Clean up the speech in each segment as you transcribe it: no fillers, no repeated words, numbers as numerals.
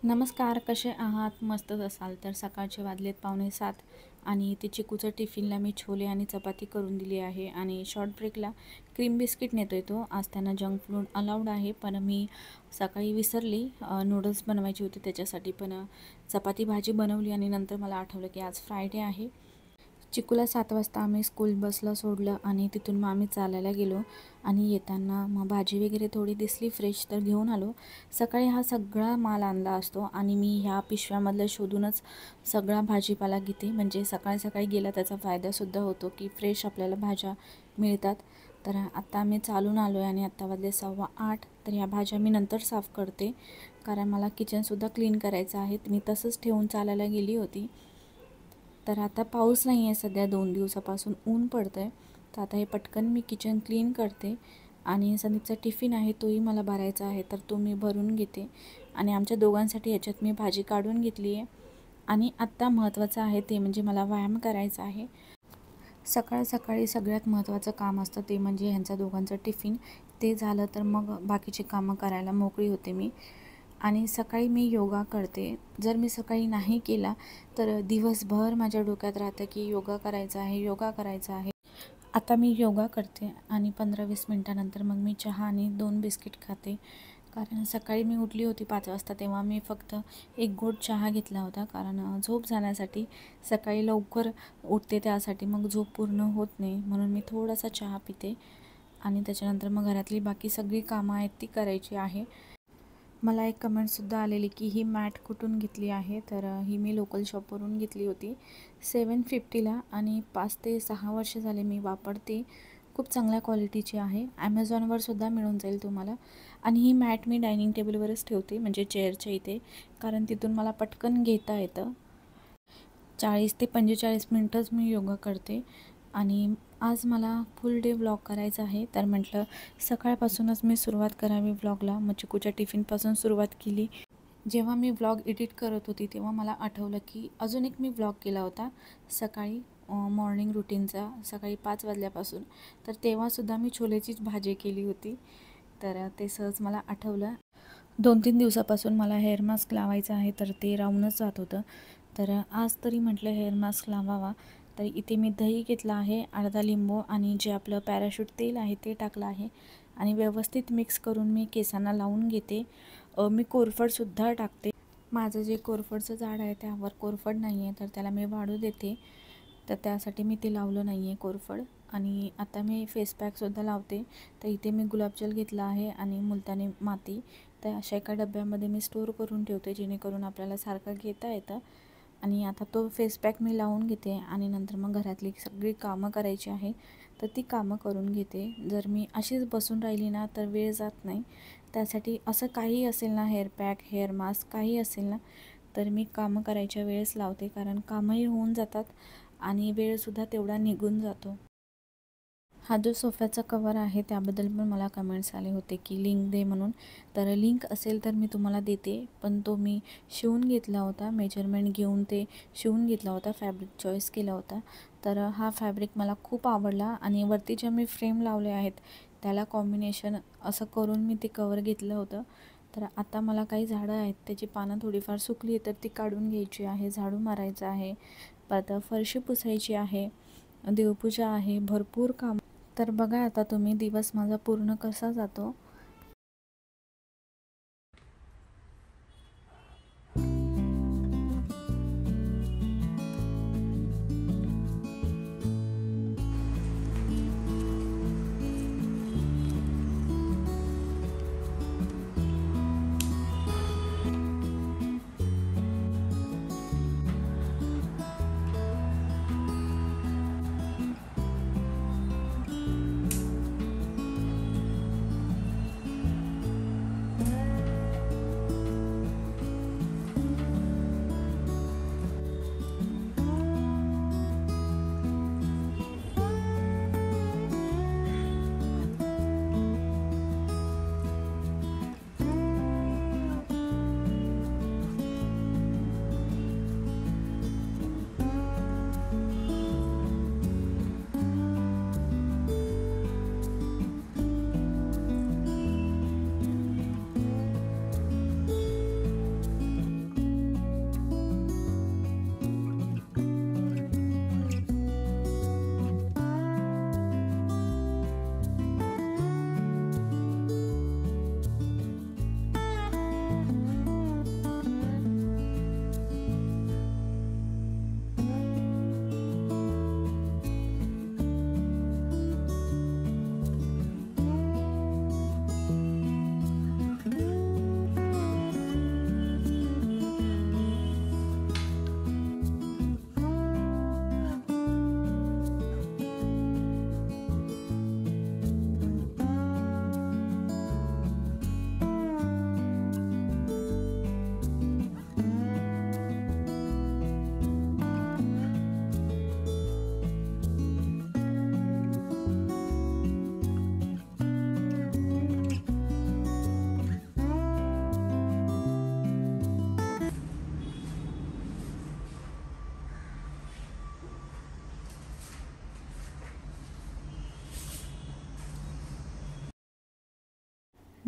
नमस्कार, कसे आहात? मस्तच असाल तर. सकाळचे वाजलेत 6:45 आणि ते चिकूचं टिफिनला मी छोले आणि चपाती करून दिली आहे आणि शॉर्ट ब्रेकला क्रीम बिस्किट नेतोय तो. आज त्यांना जंक फूड अलाउड आहे, पण मी सकाळी विसरली, नूडल्स बनवायची होती त्याच्यासाठी. पण चपाती भाजी बनवली आणि नंतर मला आठवलं की आज फ्रायडे आहे. चिकूला 7 वाजता आम्ही स्कूल बसला सोडलं आणि तिथून मग आम्ही चालायला गेलो आणि येताना मग भाजी वगैरे थोडी दिसली फ्रेश तर घेऊन आलो. सकाळी हा सगळा माल आणला असतो आणि मी ह्या पिशव्यामधलं शोधूनच सगळा भाजीपाला घेते, म्हणजे सकाळी सकाळी गेला त्याचा फायदासुद्धा होतो की फ्रेश आपल्याला भाज्या मिळतात. तर आत्ता आम्ही चालून आलो आहे आणि आत्ता वाजले 7:15. तर ह्या भाज्या मी नंतर साफ करते, कारण मला किचनसुद्धा क्लीन करायचं आहे. मी तसंच ठेवून चालायला गेली होती. तर आता पाऊस नाही आहे सध्या, 2 दिवसापासून ऊन पडतं आहे. तर आता हे पटकन मी किचन क्लीन करते आणि संदीपचा टिफिन आहे तोही मला भरायचा आहे, तर तो मी भरून घेते. आणि आमच्या दोघांसाठी ह्याच्यात मी भाजी काढून घेतली आहे. आणि आत्ता महत्त्वाचं आहे ते म्हणजे मला व्यायाम करायचा आहे. सकाळ सकाळी सगळ्यात महत्त्वाचं काम असतं ते म्हणजे ह्यांचा दोघांचं टिफिन. ते झालं तर मग बाकीची कामं करायला मोकळी होते मी. आणि सकाळी मी योगा करते. जर मी सकाळी नाही केला तर दिवसभर माझ्या डोक्यात राहतं की योगा करायचा आहे, योगा करायचा आहे. आता मी योगा करते आणि 15-20 मिनटानंतर मग मी चहा आणि 2 बिस्किट खाते. कारण सकाळी मी उठली होती 5 वाजता, तेव्हा मी फक्त 1 घोट चहा घेतला होता, कारण झोप जाण्यासाठी. सकाळी लवकर उठते त्यासाठी, मग झोप पूर्ण होत नाही म्हणून मी थोडासा चहा पिते. आणि त्याच्यानंतर मग घरातली बाकी सगळी कामं आहेत ती करायची आहे. मला एक कमेंटसुद्धा आलेली की ही मॅट कुठून घेतली आहे, तर ही मी लोकल शॉपवरून घेतली होती 750ला आणि 5 ते 6 वर्ष झाले मी वापरते. खूप चांगल्या क्वालिटीची आहे. ॲमेझॉनवरसुद्धा मिळून जाईल तुम्हाला. आणि ही मॅट मी डायनिंग टेबलवरच ठेवते, म्हणजे चेअरच्या इथे, कारण तिथून मला पटकन घेता येतं. 40 ते 45 मिनटंच मी योगा करते. आणि आज मला फुल डे व्लॉग करायचा आहे, तर म्हटलं सकाळपासूनच मी सुरुवात करावी व्लॉगला. मग चिकूच्या टिफिनपासून सुरुवात केली. जेव्हा मी व्लॉग एडिट करत होती तेव्हा मला आठवलं की अजून एक मी व्लॉग केला होता सकाळी, मॉर्निंग रुटीनचा, सकाळी 5 वाजल्यापासून. तर तेव्हासुद्धा मी छोलेचीच भाजी केली होती. तर ते सहज मला आठवलं. 2-3 दिवसापासून मला हेअर मास्क लावायचं आहे, तर ते राहूनच जात होतं. तर आज तरी म्हटलं हेअर मास्क लावावा. तर इथे मी दही घेतला आहे, अर्धा लिंबू आणि जे आपलं पॅराशूट तेल आहे ते टाकलं आहे आणि व्यवस्थित मिक्स करून मी केसांना लावून घेते. मी कोरफडसुद्धा टाकते. माझं जे कोरफडचं झाड आहे त्यावर कोरफड नाही आहे, तर त्याला मी वाढू देते. तर त्यासाठी मी ते लावलं नाही आहे कोरफड. आणि आता मी फेस पॅकसुद्धा लावते. तर इथे मी गुलाबजल घेतला आहे आणि मुलतानी माती. तर अशा एका डब्यामध्ये मी स्टोअर करून ठेवते, जेणेकरून आपल्याला सारखं घेता येतं. आणि आता तो फेस पॅक मी लावून घेते आणि नंतर मग घरातली सगळी कामं करायची आहे, तर ती कामं करून घेते. जर मी अशीच बसून राहिली ना तर वेळ जात नाही. त्यासाठी असं काही असेल ना, हेअर पॅक, हेअर मास्क काही असेल ना, तर मी कामं करायच्या वेळेस लावते, कारण कामंही होऊन जातात आणि वेळसुद्धा तेवढा निघून जातो. हा जो सोफ्याचा कवर आहे त्याबद्दल पण मला कमेंट्स आले होते की लिंक दे म्हणून. तर लिंक असेल तर मी तुम्हाला देते, पण तो मी शिवून घेतला होता, मेजरमेंट घेऊन ते शिवून घेतला होता, फॅब्रिक चॉईस केला होता. तर हा फॅब्रिक मला खूप आवडला आणि वरती ज्या मी फ्रेम लावले आहेत त्याला कॉम्बिनेशन असं करून मी ते कवर घेतलं होतं. तर आता मला काही झाडं आहेत त्याची पानं थोडीफार सुकली आहे, तर ती काढून घ्यायची आहे, झाडू मारायचं आहे, परत फरशी पुसायची आहे, देवपूजा आहे, भरपूर काम. तर बघा आता तुम्ही दिवस माझा पूर्ण कसा जातो.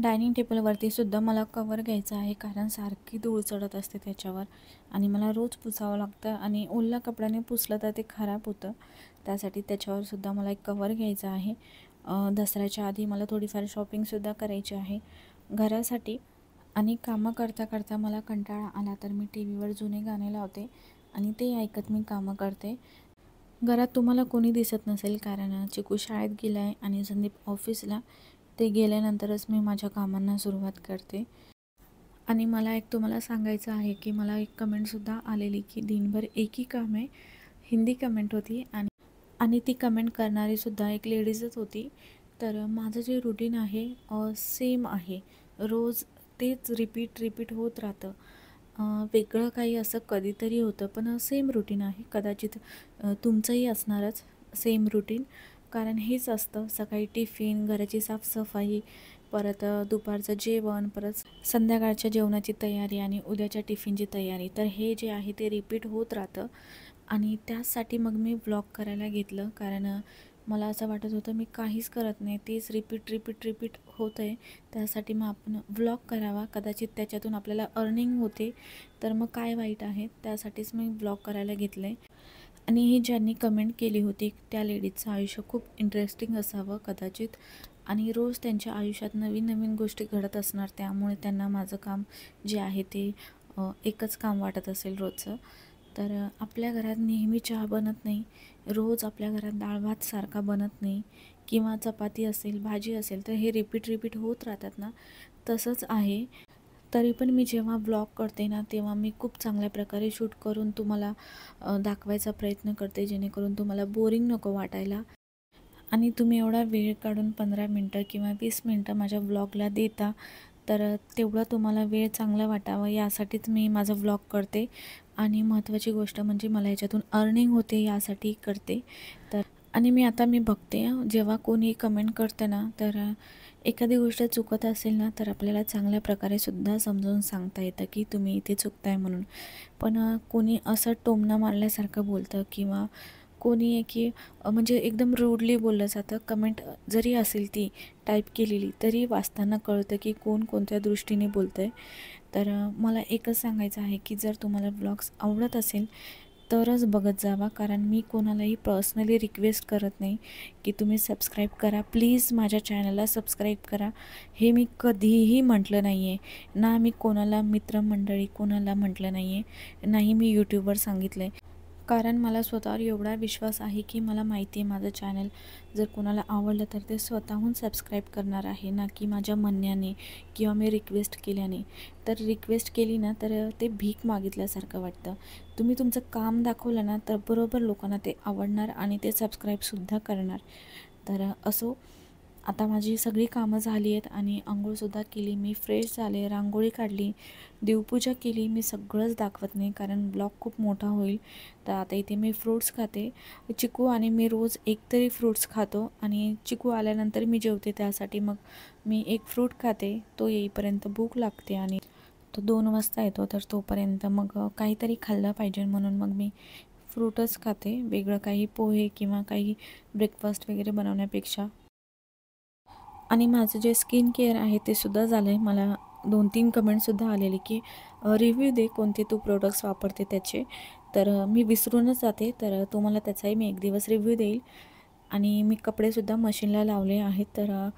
डायनिंग टेबलवरती सुद्धा मला कवर घ्यायचा आहे, कारण सारखी धूळ चढत असते त्याच्यावर आणि मला रोज पुसावं लागतं आणि ओल्या कपड्याने पुसलं तर ते खराब होतं. त्यासाठी त्याच्यावर सुद्धा मला एक कवर घ्यायचा आहे. दसऱ्याच्या आधी मला थोडीफार शॉपिंगसुद्धा करायची आहे घरासाठी. आणि कामं करता करता मला कंटाळा आला तर मी टी व्हीवर जुने गाणे लावते आणि ते ऐकत मी कामं करते. घरात तुम्हाला कोणी दिसत नसेल, कारण चिकू शाळेत गेला आहे आणि संदीप ऑफिसला. ते गेल्यानंतरच मी माझ्या कामांना सुरुवात करते. आणि मला एक तुम्हाला सांगायचं आहे की मला एक कमेंटसुद्धा आलेली की दिनभर एक ही काम आहे. हिंदी कमेंट होती आणि ती कमेंट करणारीसुद्धा एक लेडीजच होती. तर माझं जे रुटीन आहे सेम आहे. रोज तेच रिपीट होत राहतं. वेगळं काही असं कधीतरी होतं, पण सेम रुटीन आहे. कदाचित तुमचंही असणारच सेम रुटीन, कारण हेच असतं. सकाळी टिफिन, घराची साफसफाई, परत दुपारचं जेवण, परत संध्याकाळच्या जेवणाची तयारी आणि उद्याच्या टिफिनची तयारी. तर हे जे आहे ते रिपीट होत राहतं आणि त्याचसाठी मग मी व्लॉग करायला घेतलं, कारण मला असं वाटत होतं मी काहीच करत नाही, तेच रिपीट होतं आहे. त्यासाठी मग आपण व्लॉग करावा, कदाचित त्याच्यातून आपल्याला अर्निंग होते, तर मग काय वाईट आहे. त्यासाठीच मी व्लॉग करायला घेतलं आहे. आणि ही ज्यांनी कमेंट केली होती त्या लेडीजचं आयुष्य खूप इंटरेस्टिंग असावं कदाचित, आणि रोज त्यांच्या आयुष्यात नवीन नवीन गोष्टी घडत असणार, त्यामुळे त्यांना माझं काम जे आहे ते एकच काम वाटत असेल रोजचं. तर आपल्या घरात नेहमी चहा बनत नाही, रोज आपल्या घरात डाळ भात सारखा बनत नाही, किंवा चपाती असेल, भाजी असेल, तर हे रिपीट होत राहतात ना, तसंच आहे. तरी पण मी जेव्हा व्लॉग करते ना, तेव्हा मी खूप चांगल्या प्रकारे शूट करून तुम्हाला दाखवायचा प्रयत्न करते, जेणेकरून तुम्हाला बोरिंग नको वाटायला. आणि तुम्ही एवढा वेळ काढून 15 मिनटं किंवा 20 मिनटं माझ्या व्लॉगला देता, तर तेवढा तुम्हाला वेळ चांगला वाटावा यासाठीच मी माझा व्लॉग करते. आणि महत्त्वाची गोष्ट म्हणजे मला याच्यातून अर्निंग होते यासाठी करते. तर आणि मी बघते जेव्हा कोणी कमेंट करतं ना, तर एखादी गोष्ट चुकत असेल ना, तर आपल्याला चांगल्या प्रकारे सुद्धा समजावून सांगता येतं की तुम्ही इथे चुकताय म्हणून. पण कोणी असं टोमणा मारल्यासारखं बोलतं, किंवा कोणी आहे की म्हणजे एकदम रूडली बोललं जातं. कमेंट जरी असेल ती टाईप केलेली, तरी वाचताना कळतं की कोण कोणत्या दृष्टीने बोलतं आहे. तर मला एकच सांगायचं आहे की जर तुम्हाला व्लॉग्स आवडत असेल तरच बघत जावा, कारण मी कोणालाही पर्सनली रिक्वेस्ट करत नाही की तुम्ही सबस्क्राईब करा, प्लीज माझ्या चॅनलला सबस्क्राईब करा. हे मी कधीही म्हटलं नाही आहे. ना मी कोणाला मित्रमंडळी कोणाला म्हटलं नाही आहे, नाही मी यूट्यूबवर सांगितलं आहे. कारण मला स्वतःवर एवढा विश्वास आहे की मला माहिती आहे माझं चॅनल जर कोणाला आवडलं तर ते स्वतःहून सबस्क्राईब करणार आहे, ना की माझ्या म्हणण्याने किंवा मी रिक्वेस्ट केल्याने. तर रिक्वेस्ट केली ना तर ते भीक मागितल्यासारखं वाटतं. तुम्ही तुमचं काम दाखवलं ना तर बरोबर लोकांना ते आवडणार आणि ते सबस्क्राईबसुद्धा करणार. तर असो, आता माझी सगळी कामं झाली आहेत आणि अंघोळसुद्धा केली, मी फ्रेश झाले, रांगोळी काढली, देवपूजा केली. मी सगळंच दाखवत नाही कारण ब्लॉग खूप मोठा होईल. तर आता इथे मी फ्रूट्स खाते, चिकू आणि मी रोज एक तरी फ्रूट्स खातो आणि चिकू आल्यानंतर मी जेवते. त्यासाठी मग मी एक फ्रूट खाते, तो येईपर्यंत भूक लागते आणि तो 2 वाजता येतो, तर तोपर्यंत मग काहीतरी खाल्लं पाहिजे म्हणून मग मी फ्रूटच खाते, वेगळं काही पोहे किंवा काही ब्रेकफास्ट वगैरे बनवण्यापेक्षा. आणि माझं जे स्किन केअर आहे ते सुद्धा झालं आहे. मला 2-3 कमेंटसुद्धा आलेले की रिव्ह्यू दे कोणते तू प्रोडक्ट्स वापरते त्याचे. तर मी विसरूनच जाते, तर तुम्हाला त्याचाही मी एक दिवस रिव्ह्यू देईल. आणि मी कपडेसुद्धा मशीनला लावले आहेत, तर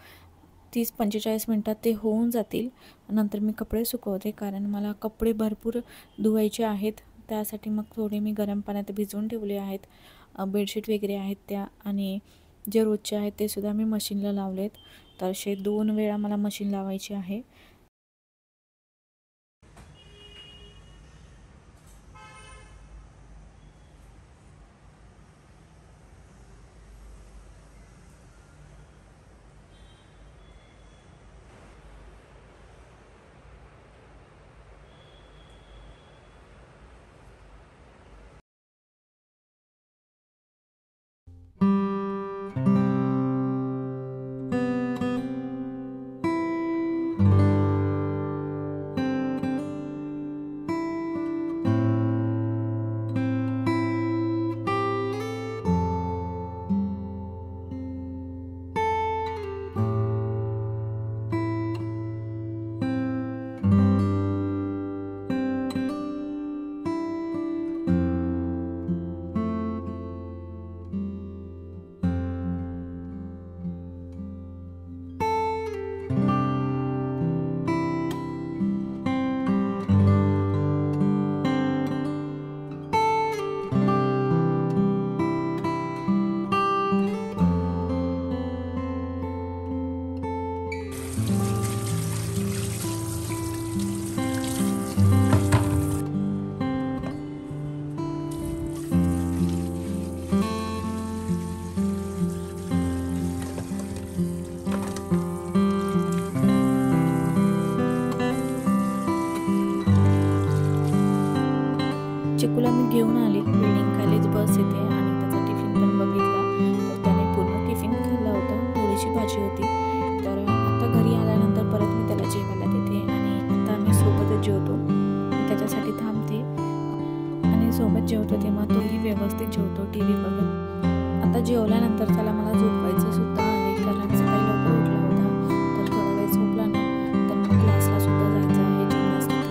30-45 मिनटात ते होऊन जातील. नंतर मी कपडे सुकवते, कारण मला कपडे भरपूर धुवायचे आहेत. त्यासाठी मग थोडे मी गरम पाण्यात भिजवून ठेवले आहेत. बेडशीट वगैरे आहेत त्या, आणि जे रोजचे आहेत ते सुद्धा मी मशीनला लावलेत. तर असे 2 वेळा मला मशीन लावायची आहे. व्यवस्थित जेवतो टी व्ही बघत. आता जेवल्यानंतर त्याला मला झोपवायचं सुद्धा आहे, कारण सकाळी लवकर उठला होता. तर थोडा वेळ झोपला ना तर मग क्लासला सुद्धा जायचं आहे जिमनास्टिकला.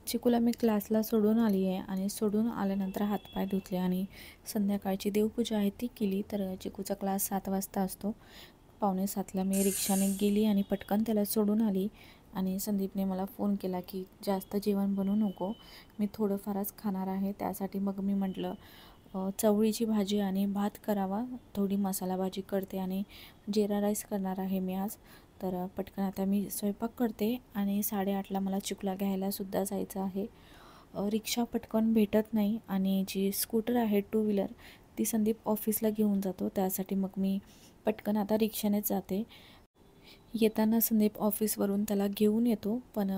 चिकूला मी क्लासला सोडून आली आहे आणि सोडून आल्यानंतर हातपाय धुतले आणि संध्याकाळची देवपूजा आहे ती केली. तर चिकूचा क्लास 7 वाजता असतो. 6:45ला मी रिक्षाने गेली आणि पटकन त्याला सोडून आली. आणि संदीपने मला फोन केला की जास्त जेवण बनवू नको, मी थोडंफारच खाणार आहे. त्यासाठी मग मी म्हटलं चवळीची भाजी आणि भात करावा, थोडी मसाला भाजी करते आणि जिरा राईस करणार आहे मी आज. तर पटकन आता मी स्वयंपाक करते आणि 8:30ला मला चिकूला घ्यायला सुद्धा जायचं आहे. रिक्षा पटकन भेटत नाही आणि जी स्कूटर आहे 2 व्हीलर ती संदीप ऑफिसला घेऊन जातो. त्यासाठी मग मी पटकन आता रिक्षानेच जाते. येताना संदीप ऑफिसवरून त्याला घेऊन येतो, पण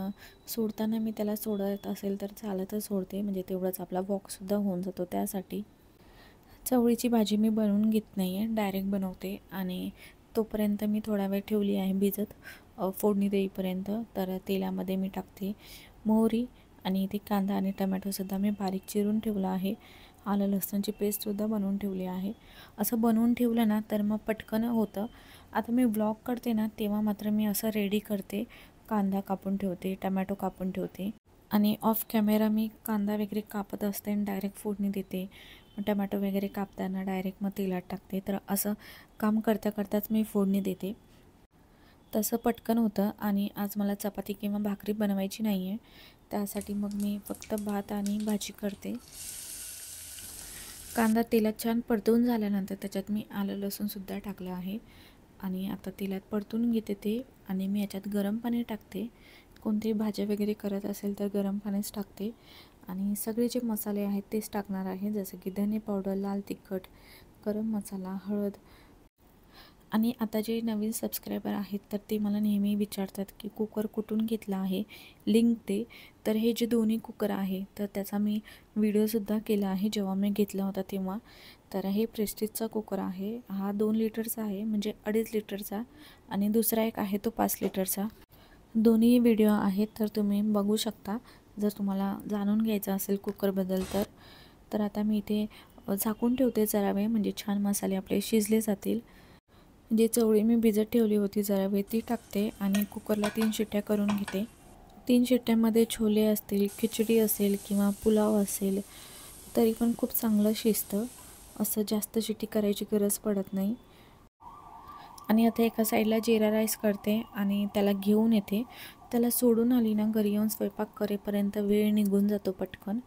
सोडताना मी त्याला सोडत असेल तर चालतच सोडते, म्हणजे तेवढंच आपला वॉकसुद्धा होऊन जातो. त्यासाठी चवळीची भाजी मी बनवून घेत नाही आहे, डायरेक्ट बनवते आणि तोपर्यंत मी थोडा वेळ ठेवली आहे भिजत फोडणी देईपर्यंत. तर तेलामध्ये मी टाकते मोहरी आणि इथे कांदा आणि टमॅटोसुद्धा मी बारीक चिरून ठेवला आहे. आलं लसणाची पेस्टसुद्धा बनवून ठेवली आहे. असं बनवून ठेवलं ना तर मग पटकन होतं. आता मी ब्लॉग करते ना तेव्हा मात्र मी असं रेडी करते, कांदा कापून ठेवते, टमॅटो कापून ठेवते आणि ऑफ कॅमेरा मी कांदा वगैरे कापत असते आणि डायरेक्ट फोडणी देते. टमॅटो वगैरे कापताना डायरेक्ट मग तेलात टाकते. तर असं काम करता करताच मी फोडणी देते, तसं पटकन होतं. आणि आज मला चपाती किंवा भाकरी बनवायची नाही आहे, त्यासाठी मग मी फक्त भात आणि भाजी करते. कांदा तेलात छान परतून झाल्यानंतर त्याच्यात मी आलं लसूणसुद्धा टाकलं आहे आणि आता तेलात परतून घेते ते. आणि मी याच्यात गरम पाणी टाकते, कोणतेही भाज्या वगैरे करत असेल तर गरम पाणीच टाकते. आणि सगळे जे मसाले आहेत तेच टाकणार आहे, जसं की धने पावडर, लाल तिखट, गरम मसाला, हळद. आणि आता जे नवीन सबस्क्रायबर आहेत तर ते मला नेहमी विचारतात की कुकर कुठून घेतला आहे, लिंक दे. तर हे जे दोन्ही कुकर आहे तर त्याचा मी व्हिडिओसुद्धा केला आहे जेव्हा मी घेतला होता तेव्हा. तर हे प्रेस्टिजचा कुकर आहे, हा 2 लिटरचा आहे, म्हणजे 2.5 लिटरचा. आणि दुसरा एक आहे तो 5 लिटरचा. दोन्ही व्हिडिओ आहेत तर तुम्ही बघू शकता जर तुम्हाला जाणून घ्यायचं असेल कुकरबद्दल तर. तर आता मी इथे झाकून ठेवते जरा वेळ, म्हणजे छान मसाले आपले शिजले जातील. जे चवळी मी भिजत ठेवली होती जरा वेळ ती टाकते आणि कुकरला 3 शिट्ट्या करून घेते. 3 शिट्ट्यामध्ये छोले असतील, खिचडी असेल किंवा पुलाव असेल तरी पण खूप चांगलं शिजतं, असं जास्त शिट्टी करायची गरज पडत नाही. आणि आता एका साईडला जिरा राईस करते आणि त्याला घेऊन येते. त्याला सोडून आली ना घरी येऊन स्वयंपाक करेपर्यंत वेळ निघून जातो पटकन.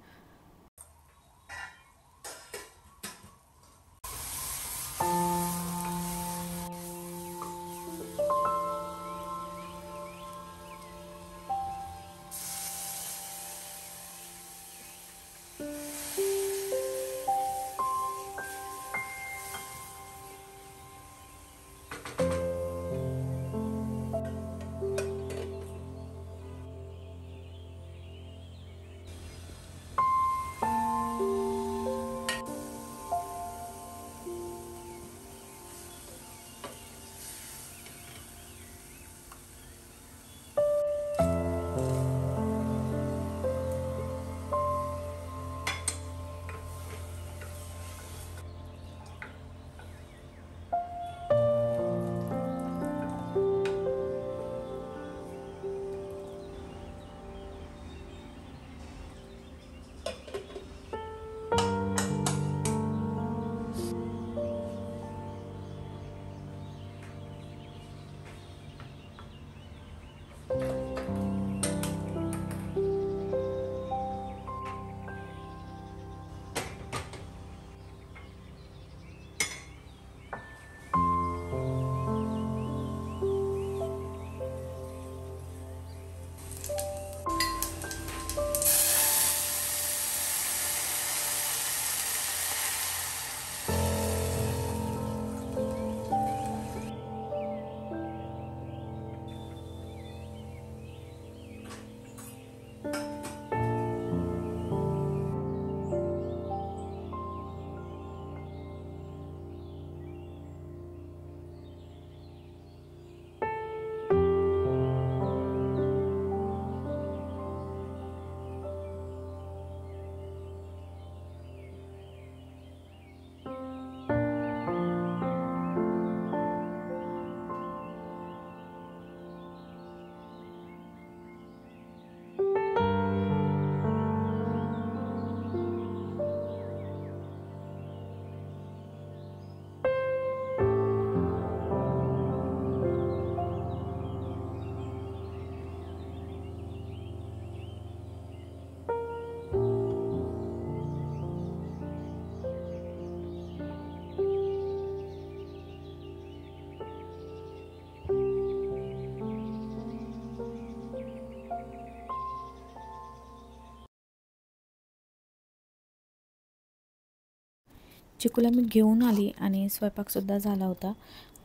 चिकूला मी घेऊन आली आणि स्वयंपाकसुद्धा झाला होता.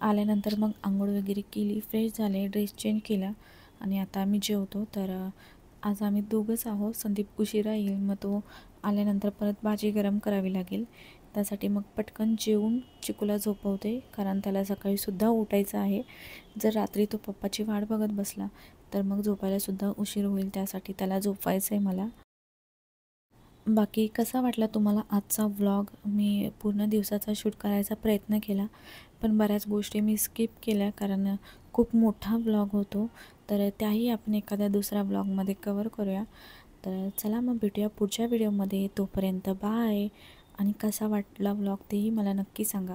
आल्यानंतर मग अंघोळ वगैरे केली, फ्रेश झाले, ड्रेस चेंज केला आणि आता आम्ही जेवतो. तर आज आम्ही दोघंच आहोत. संदीप उशिरा येईल, मग तो आल्यानंतर परत भाजी गरम करावी लागेल. त्यासाठी मग पटकन जेवून चिकूला झोपवते, कारण त्याला सकाळीसुद्धा उठायचं आहे. जर रात्री तो पप्पाची वाट बघत बसला तर मग झोपायलासुद्धा उशीर होईल. त्यासाठी त्याला झोपवायचं आहे मला. बाकी कसा वाटला तुम्हाला आजचा व्लॉग? मी पूर्ण दिवसाचा शूट करायचा प्रयत्न केला, पण बऱ्याच गोष्टी मी स्किप केल्या, कारण खूप मोठा व्लॉग होतो. तर त्याही आपण एखाद्या दुसऱ्या व्लॉगमध्ये कवर करूया. तर चला मग भेटूया पुढच्या व्हिडिओमध्ये. तोपर्यंत बाय. आणि कसा वाटला व्लॉग तेही मला नक्की सांगा.